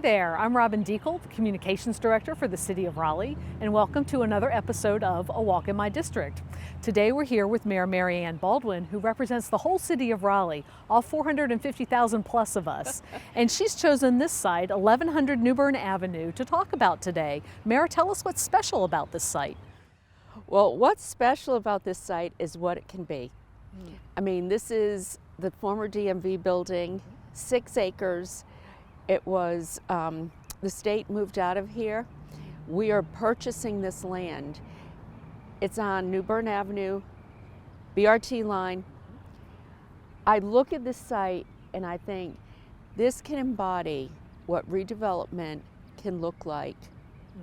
there, I'm Robin Deacle, the Communications Director for the City of Raleigh, and welcome to another episode of A Walk in My District. Today we're here with Mayor Mary-Ann Baldwin, who represents the whole City of Raleigh, all 450,000 plus of us. And she's chosen this site, 1100 New Bern Avenue, to talk about today. Mayor, tell us what's special about this site. Well, what's special about this site is what it can be. I mean, this is the former DMV building, 6 acres. It was, the state moved out of here. We are purchasing this land. It's on New Bern Avenue, BRT line. I look at this site and I think this can embody what redevelopment can look like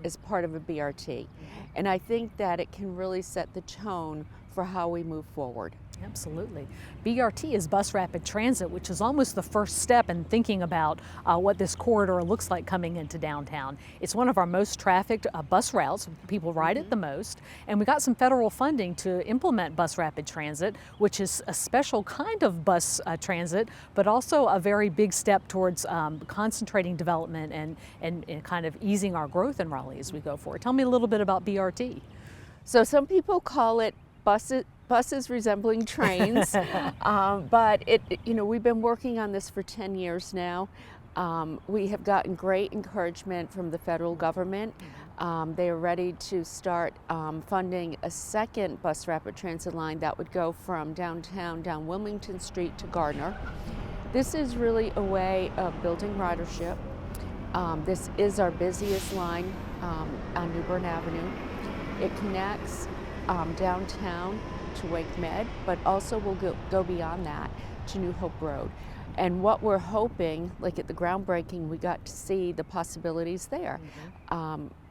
as part of a BRT. And I think that it can really set the tone for how we move forward. Absolutely. BRT is bus rapid transit, which is almost the first step in thinking about what this corridor looks like coming into downtown. It's one of our most trafficked bus routes. People ride it the most. And we got some federal funding to implement bus rapid transit, which is a special kind of bus transit, but also a very big step towards concentrating development and kind of easing our growth in Raleigh as we go forward. Tell me a little bit about BRT. So some people call it buses resembling trains, but we've been working on this for 10 years now. We have gotten great encouragement from the federal government. They are ready to start funding a second bus rapid transit line that would go from downtown down Wilmington Street to Gardner. This is really a way of building ridership. This is our busiest line on New Bern Avenue. It connects downtown to Wake Med, but also will go beyond that to New Hope Road. And what we're hoping, like at the groundbreaking, we got to see the possibilities there.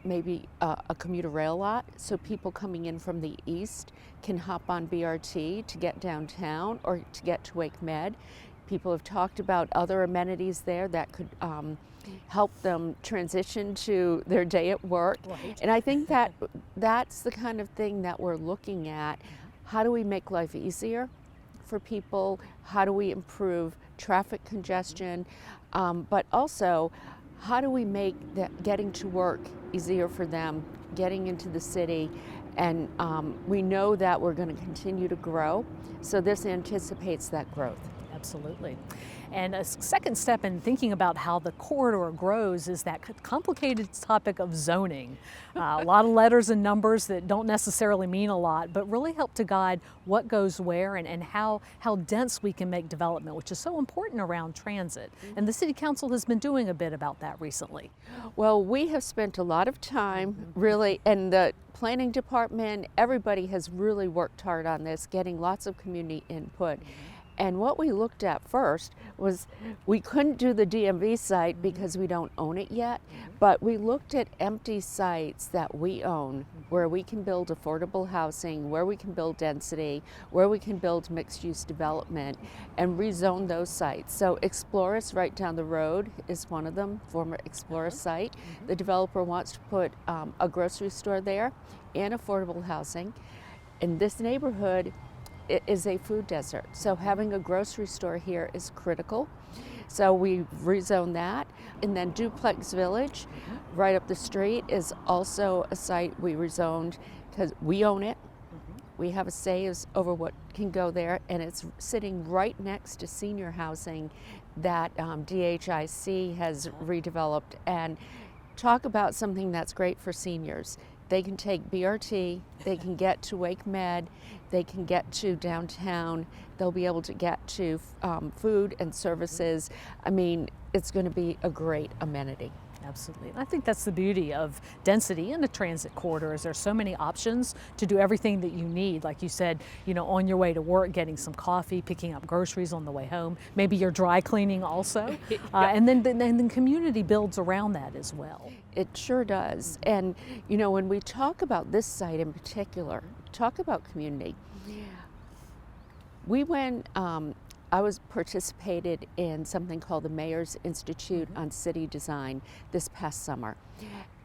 Maybe a commuter rail lot, so people coming in from the east can hop on BRT to get downtown or to get to Wake Med. People have talked about other amenities there that could help them transition to their day at work. Right. And I think that that's the kind of thing that we're looking at. How do we make life easier for people? How do we improve traffic congestion? But also, how do we make getting to work easier for them, getting into the city? And we know that we're going to continue to grow, so this anticipates that growth. Absolutely. And a second step in thinking about how the corridor grows is that complicated topic of zoning. A lot of letters and numbers that don't necessarily mean a lot, but really help to guide what goes where and how dense we can make development, which is so important around transit. And the City Council has been doing a bit about that recently. Well, we have spent a lot of time really, and the planning department, everybody has really worked hard on this, getting lots of community input. And what we looked at first was we couldn't do the DMV site because we don't own it yet, but we looked at empty sites that we own where we can build affordable housing, where we can build density, where we can build mixed-use development, and rezone those sites. So Explorus right down the road is one of them, former Explorus site. The developer wants to put a grocery store there and affordable housing. In this neighborhood, it is a food desert, so having a grocery store here is critical. So we rezoned that. And then Duplex Village, right up the street, is also a site we rezoned because we own it. We have a say over what can go there, and it's sitting right next to senior housing that DHIC has redeveloped. And talk about something that's great for seniors. They can take BRT, they can get to Wake Med, they can get to downtown, they'll be able to get to food and services. I mean, it's going to be a great amenity. Absolutely. I think that's the beauty of density in a transit corridor is there's so many options to do everything that you need. Like you said, on your way to work, getting some coffee, picking up groceries on the way home, maybe you're dry cleaning also. And then community builds around that as well. It sure does. And when we talk about this site in particular, talk about community. We went, I was participated in something called the Mayor's Institute on City Design this past summer.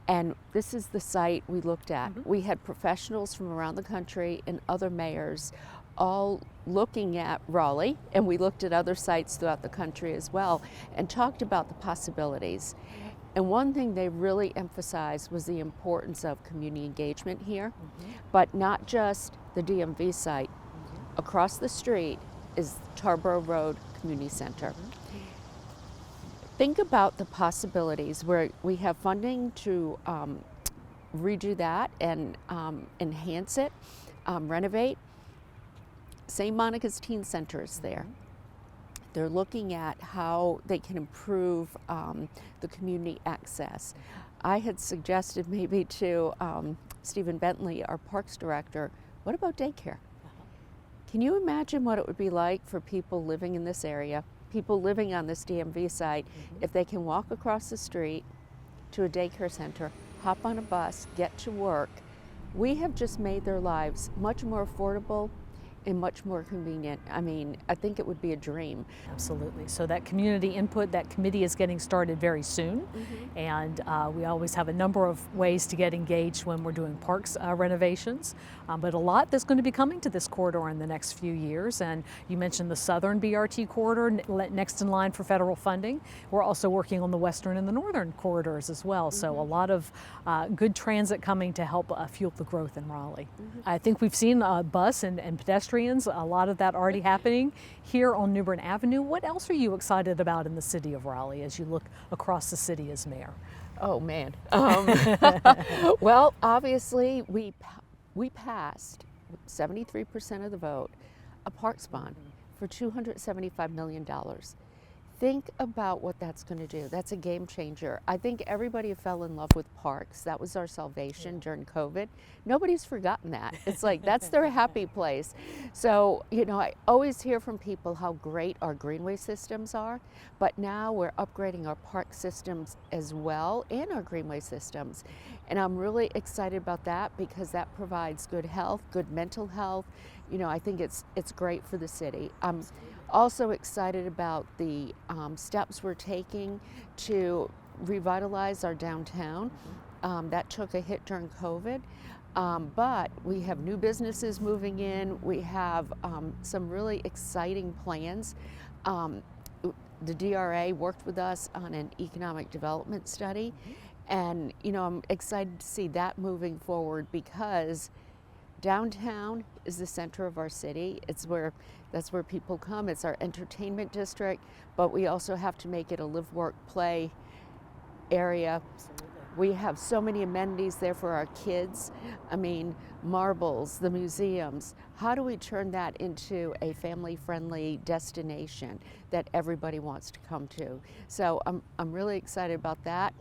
And this is the site we looked at. We had professionals from around the country and other mayors all looking at Raleigh, and we looked at other sites throughout the country as well and talked about the possibilities. And one thing they really emphasized was the importance of community engagement here, but not just the DMV site. Across the street is Tarboro Road Community Center. Think about the possibilities where we have funding to redo that and enhance it, renovate. St. Monica's Teen Center is there. They're looking at how they can improve the community access. I had suggested maybe to Stephen Bentley, our Parks Director, what about daycare? Can you imagine what it would be like for people living in this area, people living on this DMV site, if they can walk across the street to a daycare center, hop on a bus, get to work? We have just made their lives much more affordable and much more convenient. I mean, I think it would be a dream. Absolutely. So that community input, that committee is getting started very soon. And we always have a number of ways to get engaged when we're doing parks renovations. But a lot that's going to be coming to this corridor in the next few years. And you mentioned the southern BRT corridor, next in line for federal funding. We're also working on the western and the northern corridors as well. So a lot of good transit coming to help fuel the growth in Raleigh. I think we've seen bus and pedestrians, a lot of that already happening here on Bern Avenue. What else are you excited about in the city of Raleigh as you look across the city as mayor? Oh man. Well, obviously we passed 73% of the vote, a parks bond for $275 million. Think about what that's going to do. That's a game changer. I think everybody fell in love with parks. That was our salvation during COVID. Nobody's forgotten that. It's like that's their happy place. So, you know, I always hear from people how great our greenway systems are, but now we're upgrading our park systems as well and our greenway systems. And I'm really excited about that because that provides good health, good mental health. You know, I think it's great for the city. I'm also excited about the steps we're taking to revitalize our downtown. That took a hit during COVID, but we have new businesses moving in. We have some really exciting plans. The DRA worked with us on an economic development study, and you know, I'm excited to see that moving forward because downtown is the center of our city. That's where people come. It's our entertainment district, but we also have to make it a live, work, play area. Absolutely. We have so many amenities there for our kids. I mean, marbles, the museums. How do we turn that into a family-friendly destination that everybody wants to come to? So I'm really excited about that.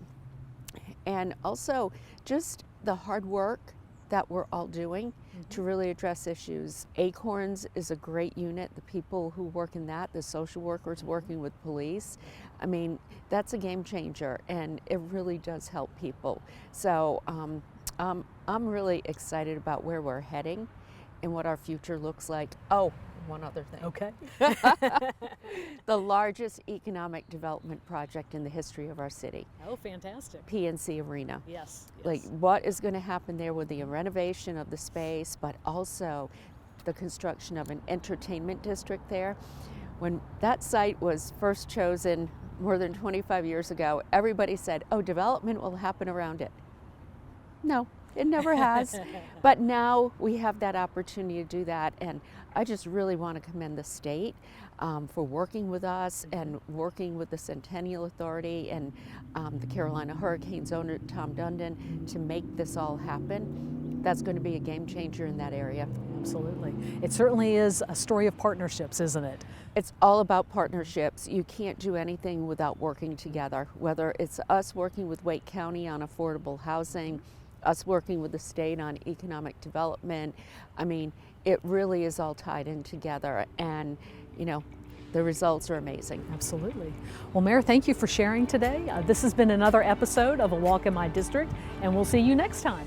And also just the hard work that we're all doing to really address issues. Acorns is a great unit. The people who work in that, the social workers working with police, I mean, that's a game changer and it really does help people. So I'm really excited about where we're heading and what our future looks like. Oh, one other thing. Okay. The largest economic development project in the history of our city. Oh, fantastic. PNC Arena. Yes. Like what is going to happen there with the renovation of the space, but also the construction of an entertainment district there. When that site was first chosen more than 25 years ago, everybody said, oh, development will happen around it. No, it never has. But now we have that opportunity to do that, and I just really want to commend the state for working with us and working with the Centennial Authority and the Carolina Hurricanes owner, Tom Dundon, to make this all happen. That's going to be a game changer in that area. Absolutely. It certainly is a story of partnerships, isn't it? It's all about partnerships. You can't do anything without working together, whether it's us working with Wake County on affordable housing, us working with the state on economic development. I mean, it really is all tied in together, and you know, the results are amazing. Absolutely. Well, Mayor, thank you for sharing today. This has been another episode of A Walk in My District, and we'll see you next time.